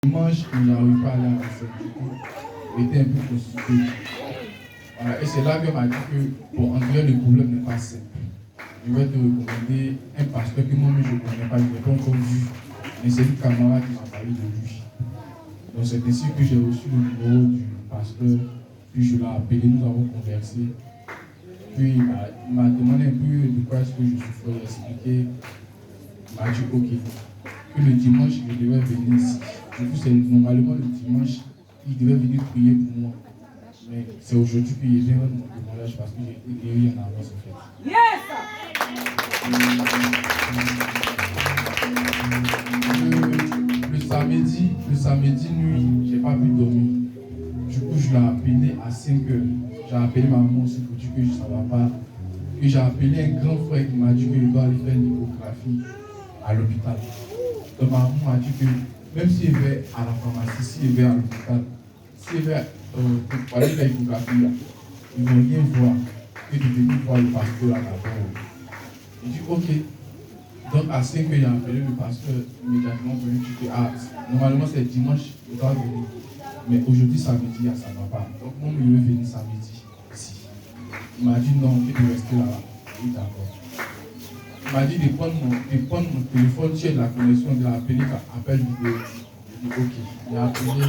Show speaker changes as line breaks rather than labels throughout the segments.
Dimanche, il n'arrive pas à aller à la scène. Du coup, il était un peu constitué. Voilà. Et c'est là qu'elle m'a dit que, bon, en vrai, le problème n'est pas simple. Je vais te recommander un pasteur que moi-même je ne connais pas, je n'ai pas encore vu. Mais c'est une camarade qui m'a parlé de lui. Donc c'est ainsi que j'ai reçu le numéro du pasteur. Puis je l'ai appelé, nous avons conversé. Puis il m'a demandé un peu de quoi est-ce que je souffrais. Il a expliqué. Il m'a dit ok. Que le dimanche, je devais venir ici. Du coup, c'est normalement le dimanche, il devait venir prier pour moi. Mais c'est aujourd'hui qu'il vient mon témoignage parce que j'ai été guéri en avance en fait. Yes! Le samedi nuit, j'ai pas pu dormir. Du coup, je l'ai appelé à 5 heures. J'ai appelé ma maman aussi pour dire que ça ne va pas. Puis j'ai appelé un grand frère qui m'a dit qu'il doit aller faire une échographie à l'hôpital. Donc ma maman m'a dit que même s'il va à la pharmacie, s'il va à l'hôpital, s'il va pour aller faire l'échographie, ils ne vont rien voir que de venir voir le pasteur là d'abord. Il dit ok. Donc à 5 heures, j'ai appelé le pasteur immédiatement pour lui dire que normalement c'est dimanche, il doit venir. Mais aujourd'hui, samedi, ça ne va pas. Donc moi, je vais venir samedi ici. Il m'a dit non, il faut rester là. Oui, d'accord. Il m'a dit de prendre mon téléphone, j'ai la connexion, de l'appeler par appel vidéo. J'ai dit ok. Il a appelé,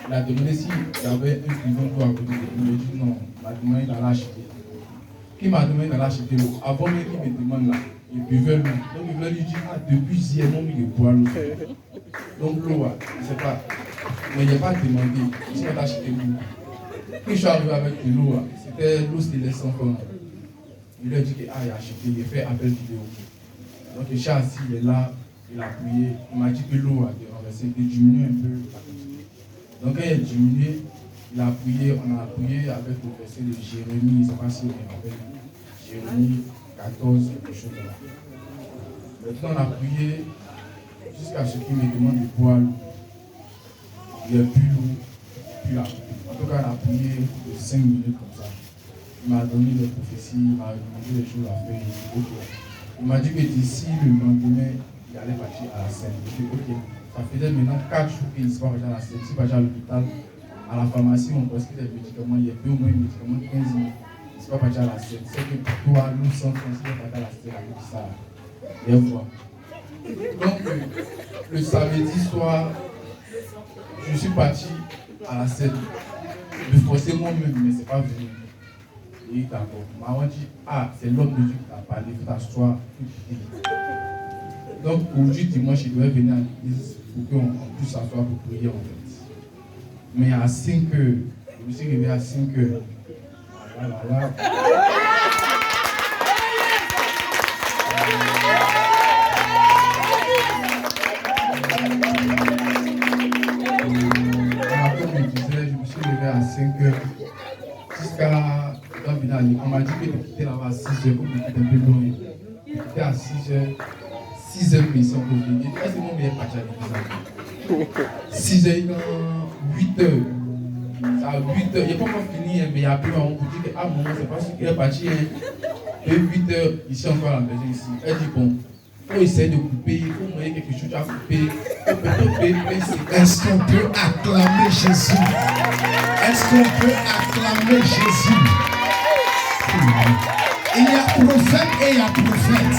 il a demandé s'il y avait un prison pour à côté de lui. Il m'a dit non, il m'a demandé d'aller acheter. Il m'a demandé d'aller acheter l'eau. Avant même qu'il me demande là, il buvait l'eau. Donc il va lui dire depuis hier, non, il boit l'eau. Donc l'eau, je ne sais pas. Mais il n'a pas demandé. Il m'a acheté l'eau. Quand je suis arrivé avec l'eau, c'était les 100 francs. Il lui a dit qu'il a acheté, il a fait appel vidéo. Donc je suis assis, il est là, il a prié. Il m'a dit que l'eau a renversé, il a diminué un peu la quantité. Donc quand il a diminué, il a prié, on a prié avec le verset de Jérémie, je ne sais pas si on me rappelle. Jérémie 14, quelque chose de là. Maintenant on a prié jusqu'à ce qu'il me demande de boire l'eau. Il a bu l'eau, puis la coupe. En tout cas, on a prié de 5 minutes comme ça. Il m'a donné des prophéties, il m'a demandé des choses à faire. Il m'a dit que d'ici le lendemain, il allait partir à la scène. J'ai dit ok, ça faisait maintenant 4 jours qu'il ne s'est pas parti à la scène. Il s'est parti à l'hôpital, à la pharmacie, on prescrit des médicaments. Il y a au moins des médicaments 15 000. Il ne s'est pas parti à la scène. C'est que pour toi, nous sommes censés partir à la scène avec ça. Et voilà. Donc, le samedi soir, je suis parti à la scène. Je me forçais moi-même, mais ce n'est pas venu. Et d'accord. Maman dit, c'est l'homme de Dieu qui t'a parlé, il faut t'asseoir. Donc aujourd'hui, dimanche, il devait venir à l'église pour qu'on puisse s'asseoir pour prier en fait. Mais à 5 heures, je me suis réveillé à 5 heures. Voilà. À 5 heures jusqu'à on m'a dit que de quitter là-bas à 6 heures comme j'étais un peu loin. De quitter à 6 heures, 6 heures mais si on peut venir. Est-ce que mon meilleur parti à l'église? 6 heures, 8 heures. Ça a 8 heures. Il n'y a pas encore fini, mais il y a plus on vous dit que ah maman, c'est pas sûr qu'il est parti. Et 8 heures, ici encore à la maison ici. Elle dit bon, il faut essayer de couper, il faut moyen quelque chose à couper.
Est-ce qu'on peut acclamer Jésus? Est-ce qu'on peut acclamer Jésus? Il y a prophète et il y a prophète.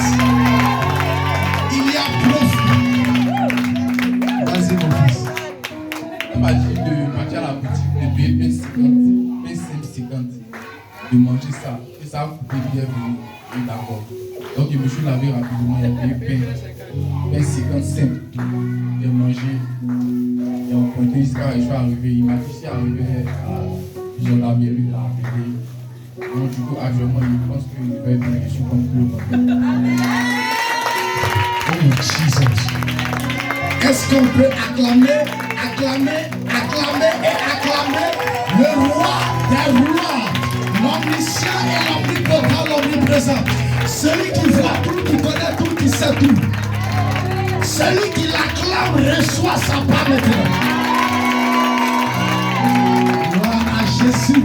Il y a prophète. Vas-y mon fils.
On m'a dit de partir à la boutique, de payer 1,50, de manger ça. Et ça a coupé bien venu. Et d'accord. Donc je me suis lavé rapidement, il y a payé 1,55. J'ai mangé. Et on pointait jusqu'à je suis arrivé. Il m'a dit si arrivé à la gendarmerie, il a appelé. Donc du coup, actuellement, il pense qu'il va être une question comme club.
Oh Jesus. Est-ce qu'on peut acclamer le roi des rois, l'omniscient et l'omnipotent, l'omniprésent, celui qui voit tout, qui connaît tout, qui sait tout. Celui qui l'acclame reçoit sa part maintenant. Gloire à Jésus.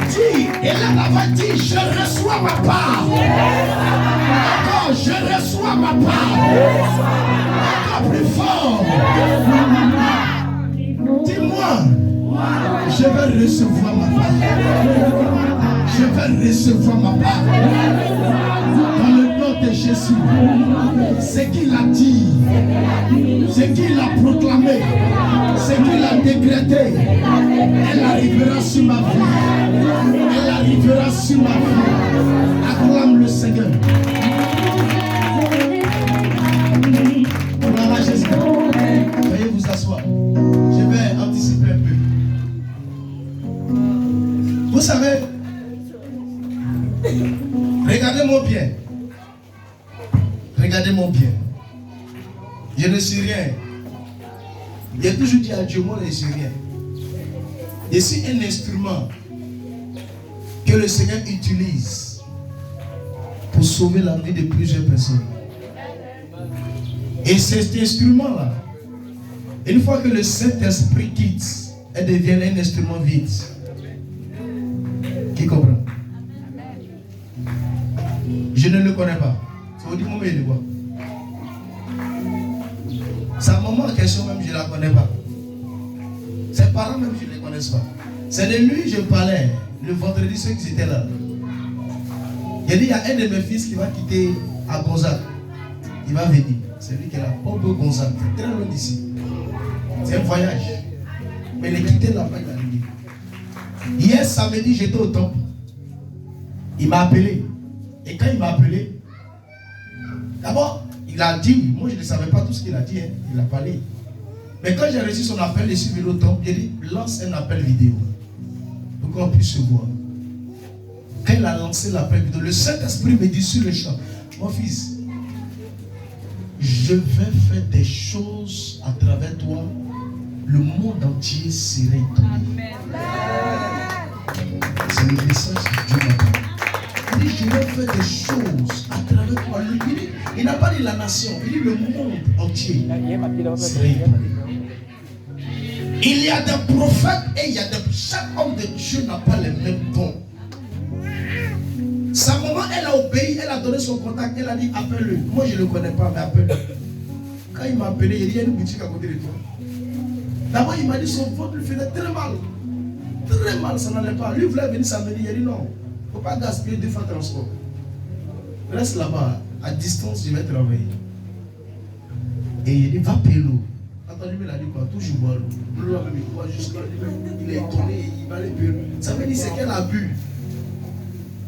Dis, Hélène avait dit, je reçois ma part. Encore, je reçois ma part. Encore plus fort. vais recevoir ma part. Je vais recevoir ma part. Dans le nom de Jésus. Ce qu'il a dit, ce qu'il a proclamé, ce qu'il a décrété, elle arrivera sur ma vie. Elle arrivera sur ma vie. Acclame le Seigneur. Voilà Jésus. Veuillez vous asseoir. Je vais anticiper un peu. Vous savez, regardez-moi bien. Regardez-moi bien. Je ne suis rien. J'ai toujours dit à Dieu, moi je ne suis rien. Je suis un instrument que le Seigneur utilise pour sauver la vie de plusieurs personnes. Et cet instrument-là, une fois que le Saint-Esprit quitte, elle devient un instrument vide. Qui comprend? Je ne le connais pas. C'est au moment où il le voit. Sa maman en question même, je ne la connais pas. Ses parents même, je ne les connais pas. C'est de lui que je parlais le vendredi, ceux qui étaient là. Il dit, il y a un de mes fils qui va quitter à Gonzague. Il va venir. C'est lui qui est là. Pompe Gonzague. C'est très loin d'ici. C'est un voyage. Mais il est quitté là-bas, il va venir. Hier samedi, j'étais au temple. Il m'a appelé. Et quand il m'a appelé, d'abord, il a dit, moi je ne savais pas tout ce qu'il a dit, hein. Il a parlé. Mais quand j'ai reçu son appel, je suis venu au temple, il a dit, lance un appel vidéo pour qu'on puisse se voir. Quand il a lancé l'appel vidéo, le Saint-Esprit me dit sur le champ, mon fils, je vais faire des choses à travers toi, le monde entier serait étonné. C'est le message que Dieu m'a donné. Il dit, je vais faire des choses à travers toi. Il n'a pas dit la nation, il dit le monde entier serait étonné. Il y a des prophètes et il y a des... Chaque homme de Dieu n'a pas les mêmes dons. Sa maman, elle a obéi, elle a donné son contact, elle a dit appelle-le. Moi je ne le connais pas, mais appelle-le. Quand il m'a appelé, il y a une boutique à côté de toi. D'abord il m'a dit son ventre lui faisait très mal. Très mal, ça n'allait pas. Lui voulait venir samedi, il a dit non. Il ne faut pas gaspiller 2 fois de transport. Reste là-bas, à distance, je vais travailler. Et il dit va payer l'eau. Attends, lui, il a dit quoi? Toujours boire l'eau. L'eau, même, il boit jusqu'à il est étonné, il va aller payer l'eau. Ça veut dire c'est qu'elle a bu.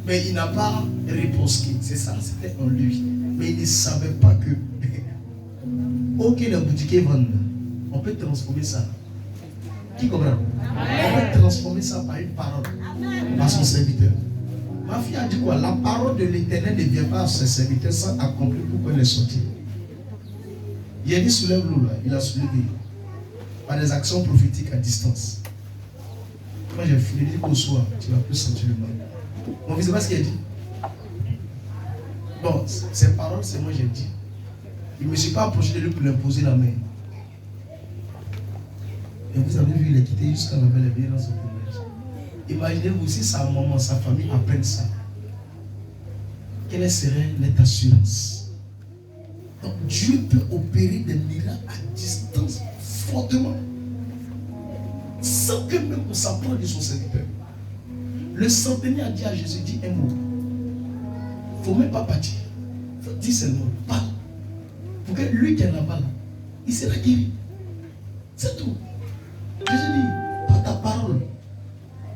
Mais il n'a pas riposté. C'est ça, c'était en lui. Mais il ne savait pas que. Ok, les boutiquiers vendent. On peut transformer ça. Qui comprend? On peut transformer ça par une parole. Par son serviteur. Ma fille a dit quoi? La parole de l'Éternel ne vient pas à ses serviteurs sans accomplir pourquoi elle est sortie. Il a dit soulève l'eau là. Il a soulevé. Par des actions prophétiques à distance. Quand j'ai fini, il dit qu'au soir, tu vas plus sentir le mal. Mon fils, c'est pas ce qu'il a dit. Bon, ces paroles, c'est moi j'ai dit. Il ne me suis pas approché de lui pour lui imposer la main. Et vous avez vu, il est quitté jusqu'à la belle vie dans son commerce. Imaginez-vous si sa maman, sa famille apprennent ça. Quelle serait notre assurance? Donc Dieu peut opérer des miracles à distance fortement. Sans que même on s'approche de son serviteur. Le centenaire a dit à Jésus, dis un mot. Il ne faut même pas partir. Il faut dire seulement, parle. Pour que lui qui est là-bas, il sera guéri. C'est tout. Jésus dit,